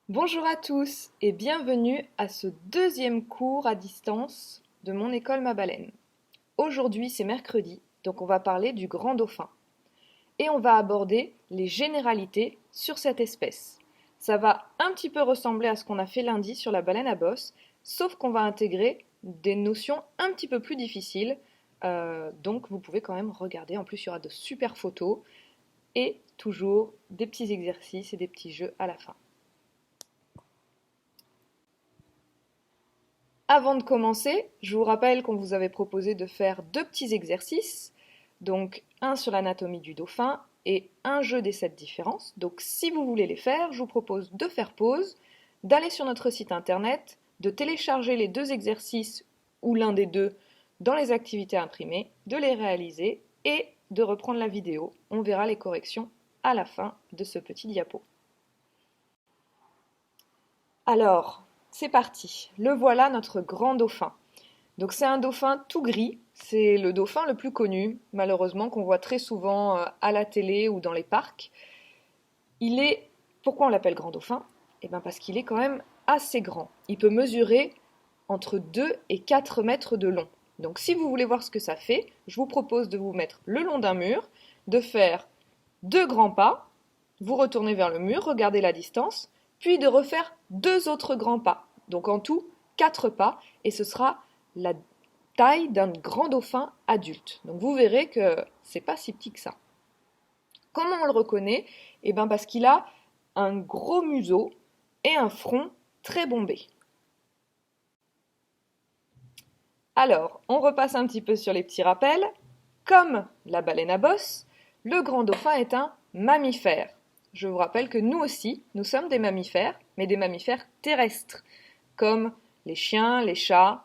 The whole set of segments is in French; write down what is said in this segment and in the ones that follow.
Bonjour à tous et bienvenue à ce deuxième cours à distance de mon école Ma Baleine. Aujourd'hui c'est mercredi, donc on va parler du grand dauphin. Et on va aborder les généralités sur cette espèce. Ça va un petit peu ressembler à ce qu'on a fait lundi sur la baleine à bosse, sauf qu'on va intégrer des notions un petit peu plus difficiles. Donc vous pouvez quand même regarder, en plus il y aura de super photos et toujours des petits exercices et des petits jeux à la fin. Avant de commencer, je vous rappelle qu'on vous avait proposé de faire deux petits exercices, donc un sur l'anatomie du dauphin et un jeu des 7 différences. Donc si vous voulez les faire, je vous propose de faire pause, d'aller sur notre site internet, de télécharger les deux exercices ou l'un des deux dans les activités imprimées, de les réaliser et de reprendre la vidéo. On verra les corrections à la fin de ce petit diapo. Alors, c'est parti. Le voilà notre grand dauphin. Donc c'est un dauphin tout gris, c'est le dauphin le plus connu, malheureusement, qu'on voit très souvent à la télé ou dans les parcs. Il est... Pourquoi on l'appelle grand dauphin? Eh bien parce qu'il est quand même assez grand. Il peut mesurer entre 2 et 4 mètres de long. Donc si vous voulez voir ce que ça fait, je vous propose de vous mettre le long d'un mur, de faire 2 grands pas, vous retournez vers le mur, regardez la distance, puis de refaire 2 autres grands pas. Donc en tout, 4 pas, et ce sera la taille d'un grand dauphin adulte. Donc vous verrez que c'est pas si petit que ça. Comment on le reconnaît? Eh bien parce qu'il a un gros museau et un front très bombé. Alors, on repasse un petit peu sur les petits rappels. Comme la baleine à bosse, le grand dauphin est un mammifère. Je vous rappelle que nous aussi, nous sommes des mammifères, mais des mammifères terrestres, comme les chiens, les chats,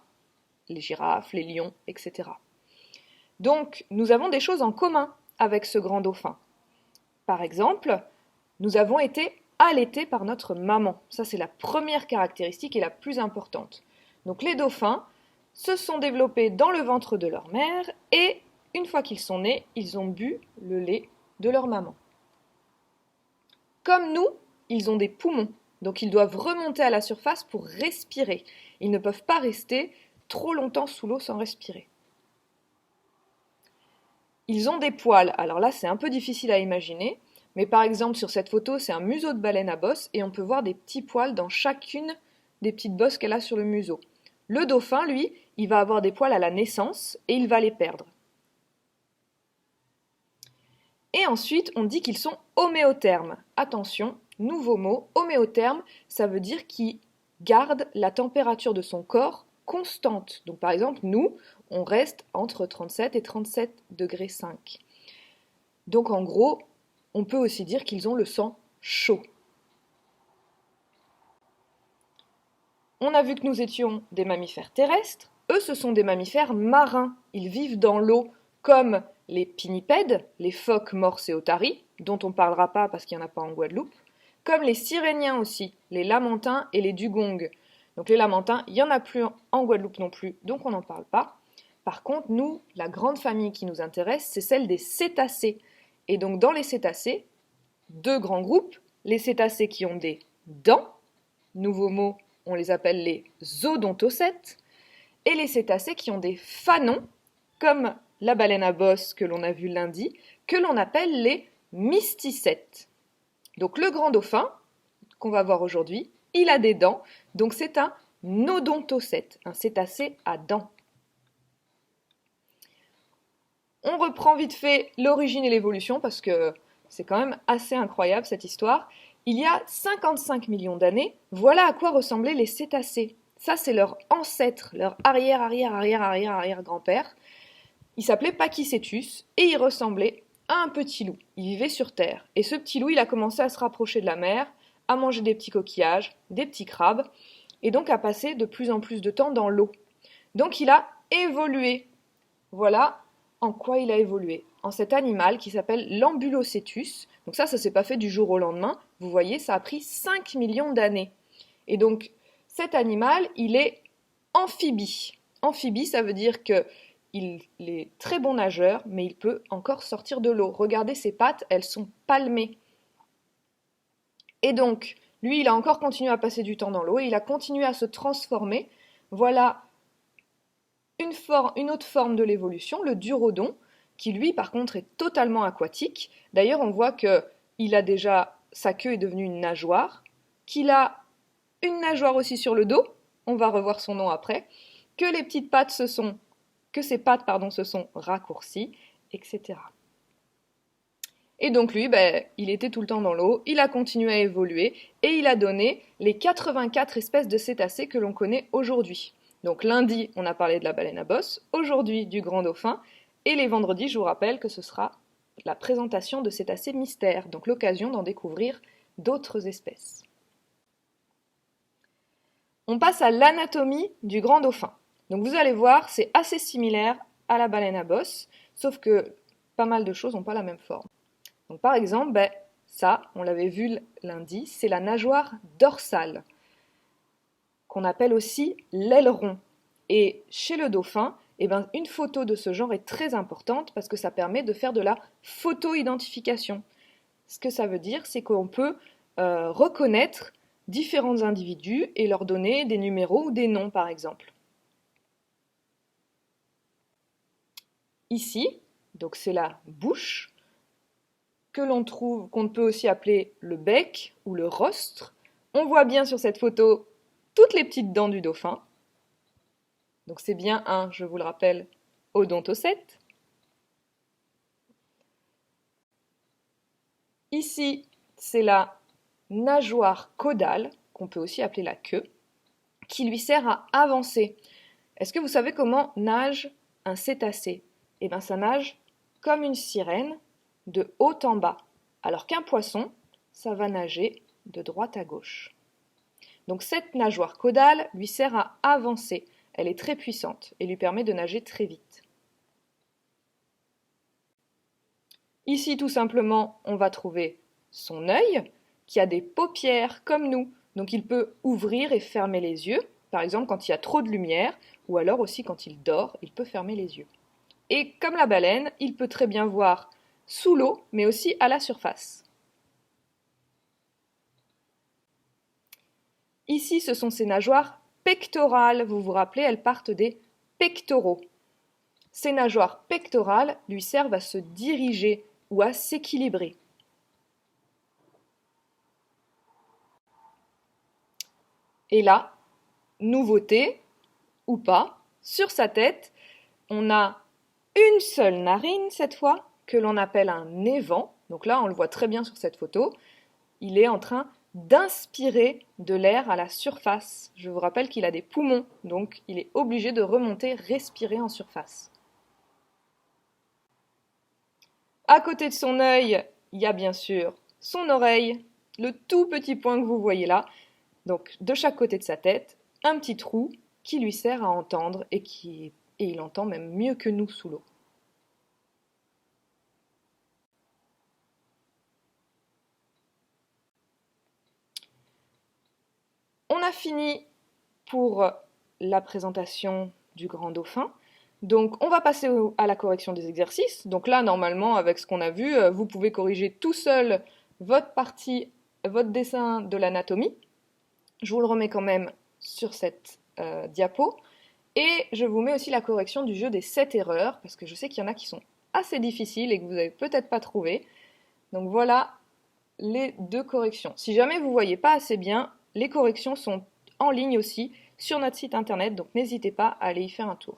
les girafes, les lions, etc. Donc, nous avons des choses en commun avec ce grand dauphin. Par exemple, nous avons été allaités par notre maman. Ça, c'est la première caractéristique et la plus importante. Donc, les dauphins se sont développés dans le ventre de leur mère et, une fois qu'ils sont nés, ils ont bu le lait de leur maman. Comme nous, ils ont des poumons, donc ils doivent remonter à la surface pour respirer. Ils ne peuvent pas rester trop longtemps sous l'eau sans respirer. Ils ont des poils, alors là c'est un peu difficile à imaginer, mais par exemple sur cette photo c'est un museau de baleine à bosse et on peut voir des petits poils dans chacune des petites bosses qu'elle a sur le museau. Le dauphin, lui, il va avoir des poils à la naissance et il va les perdre. Et ensuite, on dit qu'ils sont homéothermes. Attention, nouveau mot, homéotherme, ça veut dire qu'ils gardent la température de son corps constante. Donc par exemple, nous, on reste entre 37 et 37 degrés 5. Donc en gros, on peut aussi dire qu'ils ont le sang chaud. On a vu que nous étions des mammifères terrestres. Eux, ce sont des mammifères marins. Ils vivent dans l'eau comme les pinnipèdes, les phoques morses et otaries, dont on ne parlera pas parce qu'il n'y en a pas en Guadeloupe, comme les siréniens aussi, les lamantins et les dugongs. Donc les lamantins, il n'y en a plus en Guadeloupe non plus, donc on n'en parle pas. Par contre, nous, la grande famille qui nous intéresse, c'est celle des cétacés. Et donc dans les cétacés, deux grands groupes, les cétacés qui ont des dents, nouveau mot, on les appelle les zoodontocètes, et les cétacés qui ont des fanons, comme la baleine à bosse que l'on a vu lundi, que l'on appelle les mysticètes. Donc le grand dauphin, qu'on va voir aujourd'hui, il a des dents, donc c'est un odontocète, un cétacé à dents. On reprend vite fait l'origine et l'évolution parce que c'est quand même assez incroyable cette histoire. Il y a 55 millions d'années, voilà à quoi ressemblaient les cétacés. Ça, c'est leur ancêtre, leur arrière-arrière-arrière-arrière-arrière-grand-père. Il s'appelait Pachycétus et il ressemblait à un petit loup. Il vivait sur Terre. Et ce petit loup, il a commencé à se rapprocher de la mer, à manger des petits coquillages, des petits crabes, et donc à passer de plus en plus de temps dans l'eau. Donc il a évolué. Voilà en quoi il a évolué. En cet animal qui s'appelle l'Ambulocétus. Donc ça s'est pas fait du jour au lendemain. Vous voyez, ça a pris 5 millions d'années. Et donc, cet animal, il est amphibie. Amphibie, ça veut dire que il est très bon nageur, mais il peut encore sortir de l'eau. Regardez ses pattes, elles sont palmées. Et donc, Lui, il a encore continué à passer du temps dans l'eau et il a continué à se transformer. Voilà une autre forme de l'évolution, le durodon, qui lui, par contre, est totalement aquatique. D'ailleurs, on voit qu'il a déjà, sa queue est devenue une nageoire, qu'il a une nageoire aussi sur le dos, on va revoir son nom après, que ses pattes se sont raccourcies, etc. Et donc lui, il était tout le temps dans l'eau, il a continué à évoluer et il a donné les 84 espèces de cétacés que l'on connaît aujourd'hui. Donc lundi, on a parlé de la baleine à bosse, aujourd'hui du grand dauphin, et les vendredis, je vous rappelle que ce sera la présentation de cétacés mystères, donc l'occasion d'en découvrir d'autres espèces. On passe à l'anatomie du grand dauphin. Donc vous allez voir, c'est assez similaire à la baleine à bosse, sauf que pas mal de choses n'ont pas la même forme. Donc par exemple, ça, on l'avait vu lundi, c'est la nageoire dorsale, qu'on appelle aussi l'aileron. Et chez le dauphin, une photo de ce genre est très importante parce que ça permet de faire de la photo-identification. Ce que ça veut dire, c'est qu'on peut reconnaître différents individus et leur donner des numéros ou des noms, par exemple. Ici, donc c'est la bouche, qu'on peut aussi appeler le bec ou le rostre. On voit bien sur cette photo toutes les petites dents du dauphin. Donc c'est bien je vous le rappelle, odontocète. Ici, c'est la nageoire caudale, qu'on peut aussi appeler la queue, qui lui sert à avancer. Est-ce que vous savez comment nage un cétacé? Ça nage comme une sirène, de haut en bas, alors qu'un poisson, ça va nager de droite à gauche. Donc cette nageoire caudale lui sert à avancer. Elle est très puissante et lui permet de nager très vite. Ici, tout simplement, on va trouver son œil, qui a des paupières comme nous. Donc il peut ouvrir et fermer les yeux, par exemple quand il y a trop de lumière, ou alors aussi quand il dort, il peut fermer les yeux. Et comme la baleine, il peut très bien voir sous l'eau, mais aussi à la surface. Ici, ce sont ses nageoires pectorales. Vous vous rappelez, elles partent des pectoraux. Ces nageoires pectorales lui servent à se diriger ou à s'équilibrer. Et là, nouveauté, ou pas, sur sa tête, on a une seule narine cette fois, que l'on appelle un évent. Donc là, on le voit très bien sur cette photo. Il est en train d'inspirer de l'air à la surface. Je vous rappelle qu'il a des poumons, donc il est obligé de remonter, respirer en surface. À côté de son œil, il y a bien sûr son oreille, le tout petit point que vous voyez là. Donc de chaque côté de sa tête, un petit trou qui lui sert à entendre et il entend même mieux que nous sous l'eau. On a fini pour la présentation du grand dauphin. Donc on va passer à la correction des exercices. Donc là, normalement, avec ce qu'on a vu, vous pouvez corriger tout seul votre dessin de l'anatomie. Je vous le remets quand même sur cette diapo. Et je vous mets aussi la correction du jeu des 7 erreurs, parce que je sais qu'il y en a qui sont assez difficiles et que vous n'avez peut-être pas trouvé. Donc voilà les 2 corrections. Si jamais vous ne voyez pas assez bien, les corrections sont en ligne aussi sur notre site internet, donc n'hésitez pas à aller y faire un tour.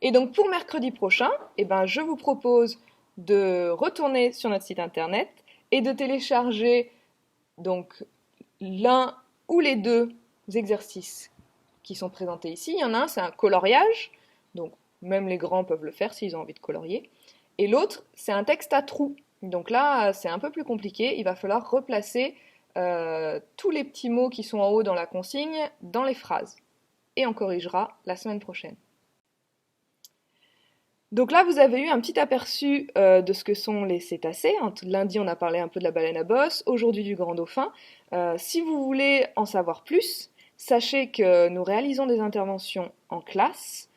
Et donc pour mercredi prochain, je vous propose de retourner sur notre site internet et de télécharger donc l'un ou les 2 exercices qui sont présentés ici. Il y en a un, c'est un coloriage, donc même les grands peuvent le faire s'ils ont envie de colorier. Et l'autre, c'est un texte à trous. Donc là, c'est un peu plus compliqué. Il va falloir replacer tous les petits mots qui sont en haut dans la consigne dans les phrases. Et on corrigera la semaine prochaine. Donc là, vous avez eu un petit aperçu de ce que sont les cétacés. Lundi, on a parlé un peu de la baleine à bosse, aujourd'hui du grand dauphin. Si vous voulez en savoir plus, sachez que nous réalisons des interventions en classe,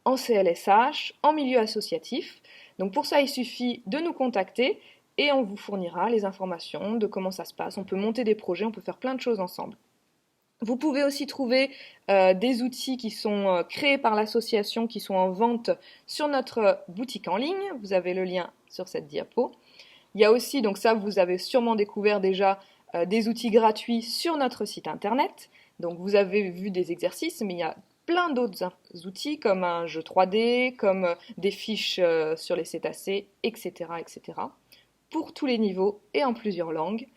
en CLSH, en milieu associatif. Donc pour ça, il suffit de nous contacter et on vous fournira les informations de comment ça se passe. On peut monter des projets, on peut faire plein de choses ensemble. Vous pouvez aussi trouver des outils qui sont créés par l'association, qui sont en vente sur notre boutique en ligne. Vous avez le lien sur cette diapo. Il y a aussi, donc ça vous avez sûrement découvert déjà, des outils gratuits sur notre site internet. Donc vous avez vu des exercices, mais il y a plein d'autres outils comme un jeu 3D, comme des fiches sur les cétacés, etc., etc. Pour tous les niveaux et en plusieurs langues.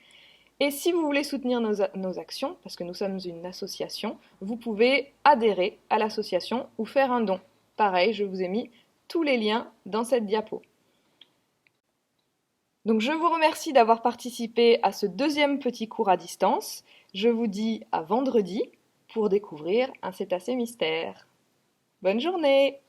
Et si vous voulez soutenir nos actions, parce que nous sommes une association, vous pouvez adhérer à l'association ou faire un don. Pareil, je vous ai mis tous les liens dans cette diapo. Donc je vous remercie d'avoir participé à ce deuxième petit cours à distance. Je vous dis à vendredi pour découvrir un cétacé mystère. Bonne journée!